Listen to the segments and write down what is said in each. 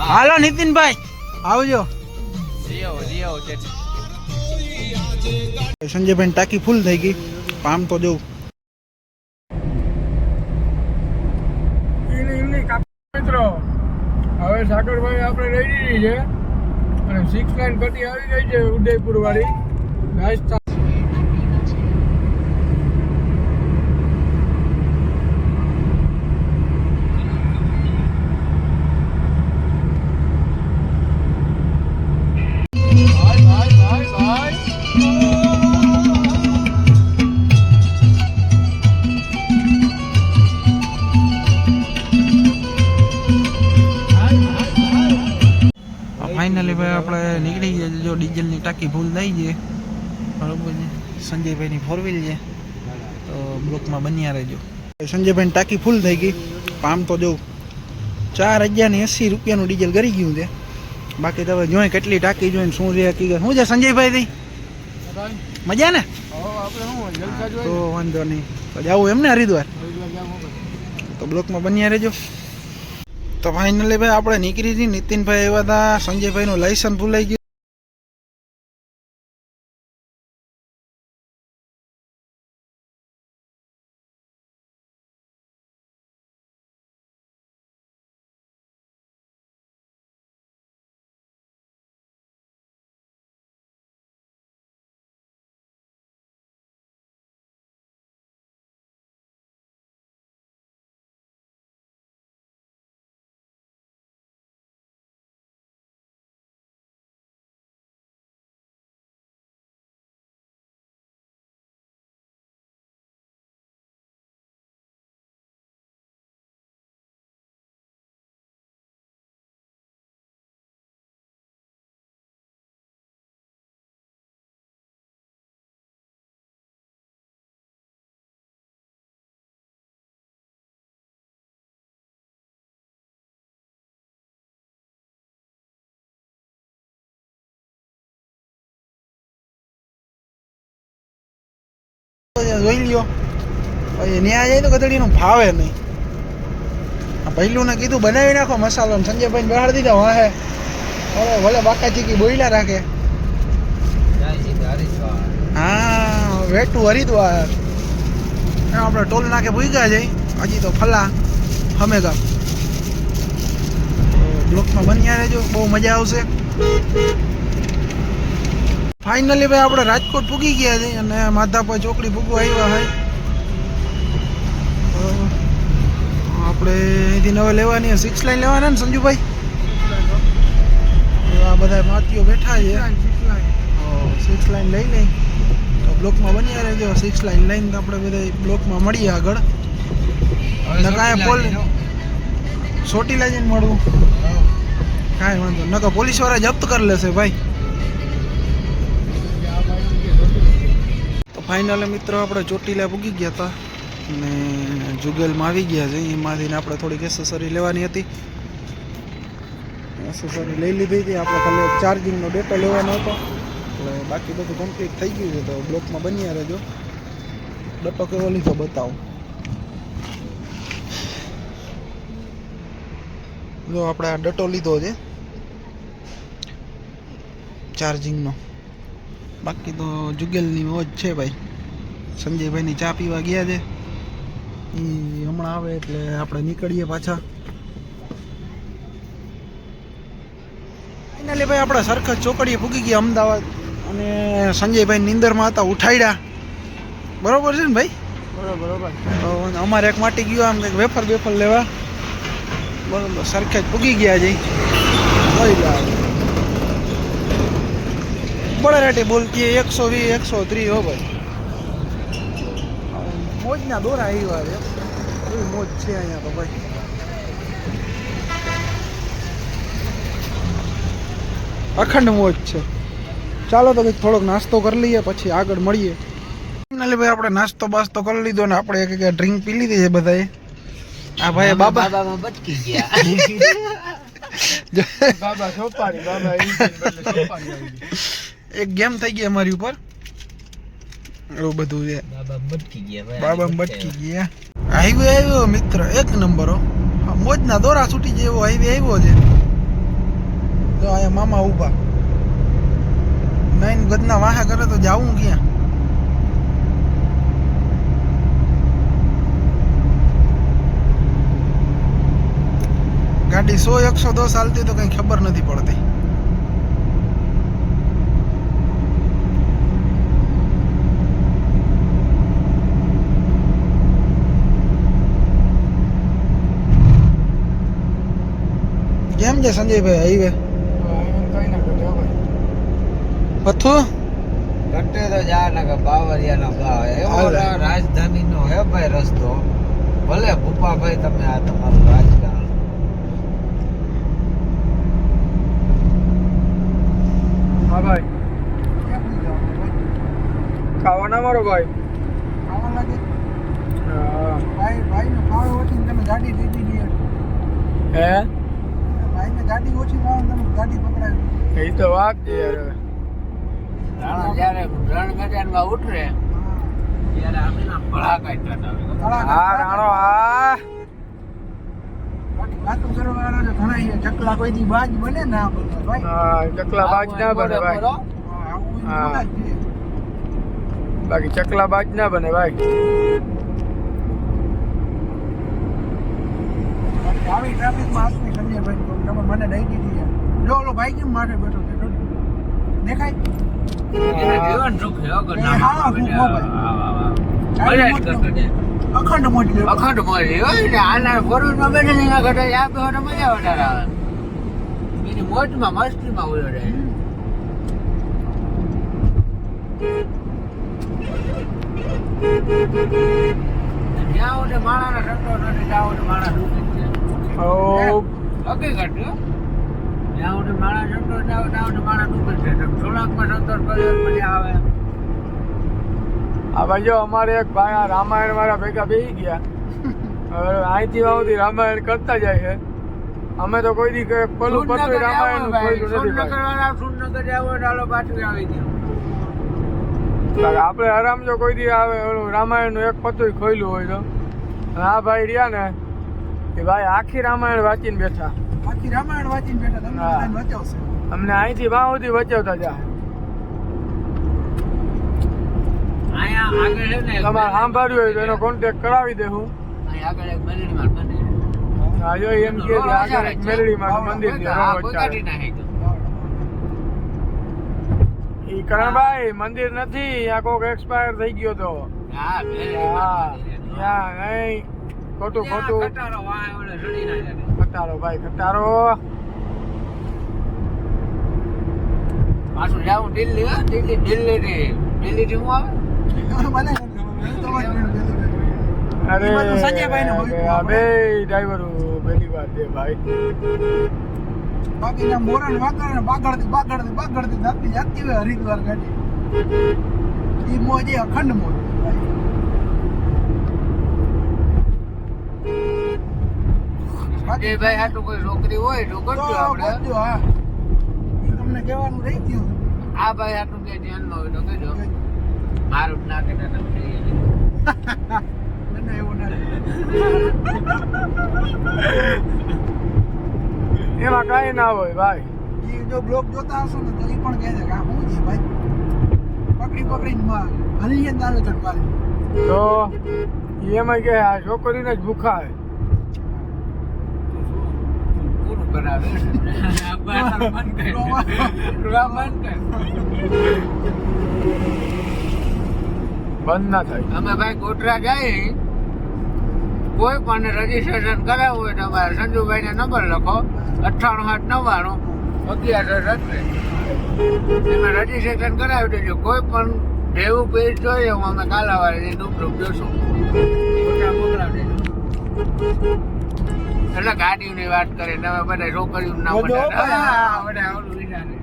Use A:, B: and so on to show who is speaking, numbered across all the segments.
A: હાલો નીતિનભાઈ આવજો. સંજયભાઈ ટાંકી ફૂલ થઈ ગઈ. આમ તો જવું
B: મિત્રો હવે સાગરભાઈ આપણે રહી દીધી છે અને 6 લાઈન પટ્ટી આવી ગઈ છે ઉદયપુર વાળી રાજસ્થાન.
A: ફાઇનલી ભાઈ આપણે નીકળી ગયા. જો ડીઝલની ટાંકી ફૂલ થઈ છે બરોબર છે. સંજયભાઈની 4 વ્હીલ છે તો બ્લોકમાં બન્યા રહેજો. સંજયભાઈની ટાંકી ફૂલ થઈ ગઈ. આમ તો જવું 4080 રૂપિયાનું ડીઝલ કરી ગયું છે. બાકી તો હવે જોઈએ કેટલી ટાંકી જોઈને શું છે હકીકત શું છે. સંજયભાઈ થી મજા ને તો વાંધો નહીં તો જવું એમ ને હરિદ્વાર તો બ્લોકમાં બન્યા રહેજો. તો ફાઇનલી ભાઈ આપણે નીકળી હતી. નીતિનભાઈ આવ્યા હતા. સંજયભાઈનું લાયસન્સ ભૂલાઈ ગયું. જોઈ લ્યો પછી ન્યા જાય તો ગધડીનું ફાવે નહીં. પહેલું ને કીધું બનાવી નાખો મસાલો. સંજયભાઈને બહાર દીધા વાહે હવે ભલે બાકા ચીકી બોઈલા રાખે. હા વેટું હરિદ્વાર આપણે ટોલ નાકે ભૂગ્યા જઈ. હજી તો ફલા હમેગા બ્લોકમાં બન્યા રહેજો. બહુ મજા આવશે. ફાઇનલી ભાઈ આપણે રાજકોટ પૂગી ગયા છે અને માધાપર ચોકડી પૂગવા આવ્યા હોય. આપણે અહીંથી હવે લેવાની 6 લાઈન લેવાના ને સંજુભાઈ. આ બધા માતીઓ બેઠા છે. 6 લાઈન લઈ લઈ તો બ્લોકમાં બન્યા રહેજો. 6 લાઈન લઈને તો આપણે બધા બ્લોકમાં મળીએ આગળ. કાંઈ ચોટીલા જઈને મળવું કાંઈ વાંધો નકર પોલીસ વાળા જપ્ત કરી લેશે ભાઈ. ફાઇનલી મિત્રો આપણે ચોટીલા પૂગી ગયા હતા અને જુગલમાં આવી ગયા છે. એમાંથી આપણે થોડીક એસેસરી લેવાની હતી. એસેસરી લઈ લીધી હતી. આપણે ખાલી ચાર્જિંગનો ડેટો લેવાનો હતો એટલે બાકી બધું કમ્પ્લીટ થઈ ગયું છે. તો બ્લોકમાં બન્યા રહેજો. ડેટો કેવો લીધો બતાવો. જો આપણે આ ડેટો લીધો છે ચાર્જિંગનો. બાકી તો જુગલની મોજ છે ભાઈ. સંજયભાઈની ચા પીવા ગયા છે. એ હમણાં આવે એટલે આપણે નીકળીએ પાછા. ફાઇનલી ભાઈ આપણે સરખજ ચોકડીએ પૂગી ગયા અમદાવાદ અને સંજયભાઈ નીંદરમાં હતા ઉઠાડ્યા. બરોબર છે ને ભાઈ? બરોબર. અમારે એક માટી ગયો આમ કંઈક વેફર લેવા. બરોબર સરખજ પૂગી ગયા જઈ. બड़ा रेटे बोलती है 120 130 हो भाई. मोज ना दौरा આવ્યા છે. એવી મોજ છે અહીંયા તો ભાઈ. અખંડ મોજ છે. ચાલો તો કંઈક થોડોક નાસ્તો કરી લઈએ પછી આગળ મળીએ. ફાઇનલી ભાઈ આપણે નાસ્તો બાસ્તો કરી લીધો ને આપણે એક ડ્રિંક પી લીધી છે બધાએ. આ ભાઈ બાબામાં બચકી ગયા. બાબા સોપારી બાબા એક ગેમ થઈ ગઈ અમારી ઉપર. એવું બધું છે. બાબા બટકી ગયા. હાઈવે આવ્યો મિત્ર એક નંબર. મોજના દોરા છૂટી જાય એવો હાઈવે આવ્યો છે. જો અહીંયા મામા ઊભા. નાઈન ગદના વાહા કરે તો જાવું ક્યાં? ગાડી 100-110 ચાલતી તો કઈ ખબર નથી પડતી. કેમ છે સંજયભાઈ હાઈવે?
B: કઈ ના કરજો ભાઈ.
A: પથ્થુ
C: ઘટે તો જા ને કે બાવરિયાનો ગાવ એવો રાજધાનીનો હે ભાઈ રસ્તો. ભલે ભૂપાભાઈ તમે આ તમારું રાજકારણ
B: હા ભાઈ ખાવાના મારો ભાઈ.
A: ખાવા લાગે
B: હા.
A: ભાઈને ફાળો ઓછી તમે ગાડી લીધી નહીં.
B: હે
A: ભાઈને ગાડી ઓછી ફાળો તમે ગાડી પકડાવી.
B: એ તો વાત છે યાર. હવે
C: રાણા જ્યારે રણગજાનમાં ઉતરે ત્યારે અમે ના ભળા કાઢતા
B: હા રાણો હા.
A: બાકી વાતો કરવાવાળા તો ઘણા છે. ચકલા કોઈથી બાજ બને ના બને ભાઈ.
B: હા ચકલા બાજ ના બને ભાઈ.
A: આવું બધું
B: હા.
A: બધા જ છે.
B: બાકી ચકલા બાજ ના બને ભાઈ.
A: આવી ટ્રાફિકમાં આપની સંજયભાઈ તમે મને દઈ દીધી છે. જો ઓલો ભાઈ કેમ માથે બેઠો છે જો. દેખાય
C: જીવન સુખ છે વગર ના
A: હા, સુખ હો ભાઈ.
C: મજા જ કરતો છે.
A: અખંડ મોટી
C: અખંડ મોરી હોય ને આના ફોરવ્હીલમાં બેઠે ને એના ઘટે આ બેહો મજા વધારે આવે. એની મોજમાં મસ્તીમાં ઉયો રહે. જ્યાં સુધી માણાનો સંતો નથી ત્યાં સુધી માણસ દુઃખી જ છે.
B: ઓ
C: હકીકત છે. જ્યાં સુધી માણસ સંતોષ ના હોય ત્યાં સુધી માણસ દુઃખી જ છે. થોડાકમાં સંતોષ કર્યો મજા આવે.
B: આ ભાઈ જો અમારે એક ભાઈ આ રામાયણ વાળા ભેગા બેસી ગયા. હવે અહીંથી સુધી રામાયણ કરતા જાય છે. અમે તો કોઈ દી પેલું પતું રામાયણ ખોલ્યું નથી ભાઈ.
C: સુરનગર જાવ ચાલો પાછું આવી ગયું.
B: આપણે આરામ જો કોઈ દી આવે ઓલું રામાયણ નું એક પતું ખોલ્યું હોય તો. અને આ ભાઈ રહ્યા ને એ ભાઈ આખી રામાયણ વાંચીને બેઠા.
A: આખી રામાયણ વાંચીને બેઠા તમને
B: હા.
A: બધાને બચાવશે.
B: અમને અહીંથી વાં સુધી બચાવતા જાય.
C: અહીંયા આગળ છે ને
B: તમારે સાંભળ્યું હોય તો એનો કોન્ટેક્ટ કરાવી દેવું.
C: અહીંયા આગળ એક મેલડીમાં મંદિર છે.
B: હા જો એમ કે આગળ એક મેલડીમાં મંદિર છે
C: હા,
B: રોડ
C: કોઈ
B: ચાલે.
C: કાઢી નાખે તો.
B: ઈ કરણભાઈ મંદિર નથી આ કોક એક્સપાયર થઈ ગયો તો.
C: હા,
B: હા
C: મેલડીમાં મંદિર છે.
B: ત્યાં નહીં ખોટું
C: ત્યાં
B: ખોટું
C: ખટારો વાય ઓલે રડી નાખે.
B: ખટારો ભાઈ ખટારો.
C: પાછું જાવું દિલ્હી હો, દિલ્હી થી હું આવે
A: મને નથી ખબર. હું તો વાત કરું.
B: અરે
A: ઈ બાજુ સંજયભાઈને હોય.
B: આ બે ડ્રાઈવરો પહેલી વાર છે ભાઈ.
A: બાકી ના મોરન વાગડ બાગડતી જાતી જાતી હોય હરિદ્વાર ગાડી. ઈ મોજ એ અખંડ મોજ.
C: એ ભાઈ હાટુ કોઈ છોકરી હોય તો
A: તો
C: કરજો આપણે.
A: કરજો, હા. ઈ તમને કહેવાનું રહી ગયું.
C: આ ભાઈ હાટુ કે ધ્યાનમાં હોય તો કહેજો. મારું જ ના કહેતા તમે જઈએ.
A: મને એવું ના
B: એમાં કઈ ના હોય ભાઈ.
A: ઈ જો બ્લોગ જોતા હશો ને તો ઈ પણ કહે છે કે આ શું છે ભાઈ પકડીને હલીએ ચાલે છે પાછી.
B: તો ઈ એમાં કે આ છોકરીને જ ભૂખા હે.
C: પૂરું કરાવે. આ બાર મન કરે. રૂવા મન કરે.
B: બંધ ના થાય.
C: અમે ભાઈ ગોધરા જઈએ કોઈ પણ રજીસ્ટ્રેશન કરાવવું હોય તો અમારે સંજુભાઈને નંબર લખો 9897111132. એમાં રજીસ્ટ્રેશન કરાવી દેજો. કોઈ પણ દેવું પેજ જોઈએ હું અમે કાલાવાડી ડૂબડૂબ જોશું. ફોટા મોકલાવી દેજો. એટલે ગાડીઓની વાત કરીએ તમે બધા છોકરીઓનું નામ
A: જોજો
C: બધા
A: ભાઈ.
C: બધા ઓલું વિચારે.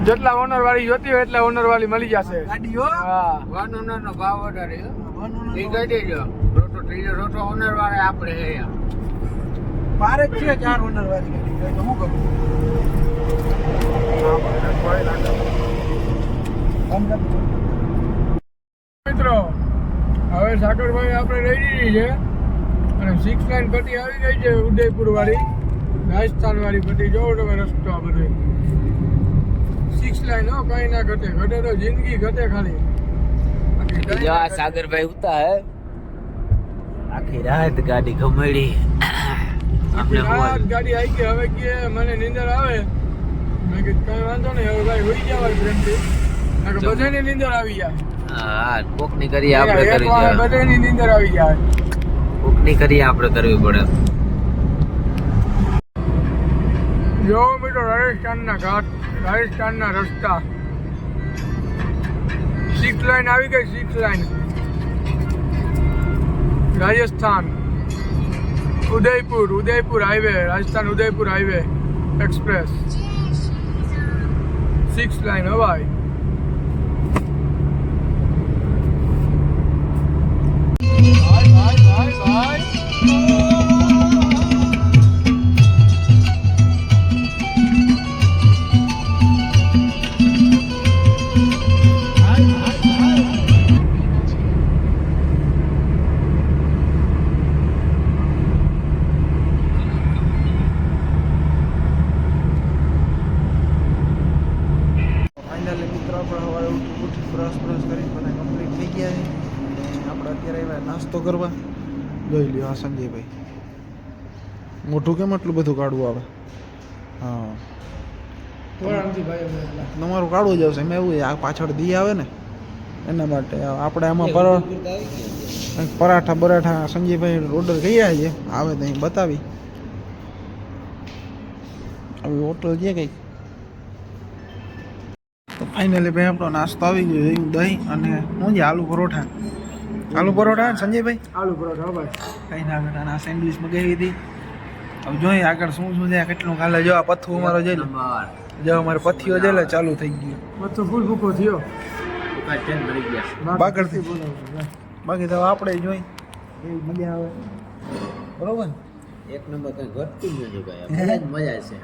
B: જેટલા ઓનર વાળી જોતી હોય એટલા ઓનર વાળી મળી જશે.
A: ગાડીઓ
B: હા
C: વન ઓનરનો ભાવ વધારે છે.
A: વનોનો
C: એ કહી દેજો. ત્રીજો ચોથો ઓનર વાળા આપણે છે અહીંયા.
A: મારે જ છે 4 ઓનર વાળી ગાડી તો શું કરું?
B: મિત્રો હવે સાગરભાઈ આપણે રહી દીધી છે અને 6 લાઈન પટ્ટી આવી ગઈ છે ઉદયપુર વાળી. રાજસ્થાન વાળી બધી જોવો તમે રસ્તો આ બધો 6 લાઈન હો કઈ ના ઘટે ઘટે તો જિંદગી ઘટે ખાલી બાકી કઈ
C: જો
B: ના
C: આ
B: ઘટે.
C: સાગરભાઈ ઉતા હે આખી રાત ગાડી ઘમેડી
B: આખી રાત ગાડી આવી ગઈ હવે કે મને નીંદર આવે મેં કીધું કઈ વાંધો નહીં હવે ભાઈ હોઈ જવાય પ્રેમથી કારણ કે બધાની નીંદર આવી જાય
C: હા કોકની કરી આપણે
B: એક
C: કરી
B: વાર
C: જાય
B: બધાની નીંદર આવી જાય
C: કોકની કરી આપણે કરવી પડે
B: જો મિત્રો રાજસ્થાનના ઘાટ રાજસ્થાનના રસ્તા 6 લાઈન આવી ગઈ 6 line Rajasthan Udaipur highway Rajasthan Udaipur highway express 6 line હો ભાઈ ભાઈ
A: ફાઇનલી મિત્રો આપણે સવારે ઉઠી બ્રશ કરી બધા કમ્પ્લીટ થઈ ગયા છે અને આપણે અત્યારે આવ્યા નાસ્તો કરવા જોઈ લ્યો આ સંજયભાઈ મોઢું કેમ એટલું બધું કાઢવું આવે હા તમારું કાઢવું જ આવશે એમ એવું આ પાછળ દી આવે ને એના માટે આપણે આમાં પરાઠા બરાઠા સંજયભાઈ ઓર્ડર કર્યા છે આવે તો અહીં બતાવી આવી હોટલ છે કંઈક તો ફાઇનલી ભાઈ આપણો નાસ્તો આવી ગયો છે દહીં અને શું છે આલુ પરોઠા સંજયભાઈ
B: આલુ પરોઠા હો ભાઈ
A: કઈ ના બેટા આ સેન્ડવિચ મગાવી હતી હવે જોઈએ આગળ શું છે કેટલું ખાલે જો આ પથ્થું અમારો જોઈ લો જો અમારે પથ્થીઓ જોઈ લે ચાલુ થઈ ગયું
B: બધું ફૂલ ભૂકો થયો
A: બાગડથી બાકી તો આપણે જોઈ એવી મજા આવે બરોબર ને?
C: એક નંબર કઈ ઘટતું જ નથી કઈ મજા છે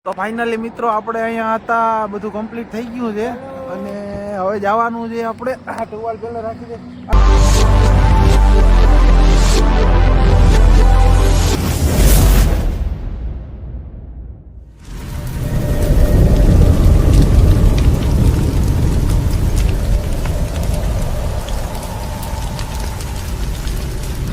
A: તો ફાઇનલી મિત્રો આપણે અહીંયા હતા બધું કમ્પ્લીટ થઈ ગયું છે અને હવે જવાનું છે આપણે આ ટુવાલ પહેલા રાખી દે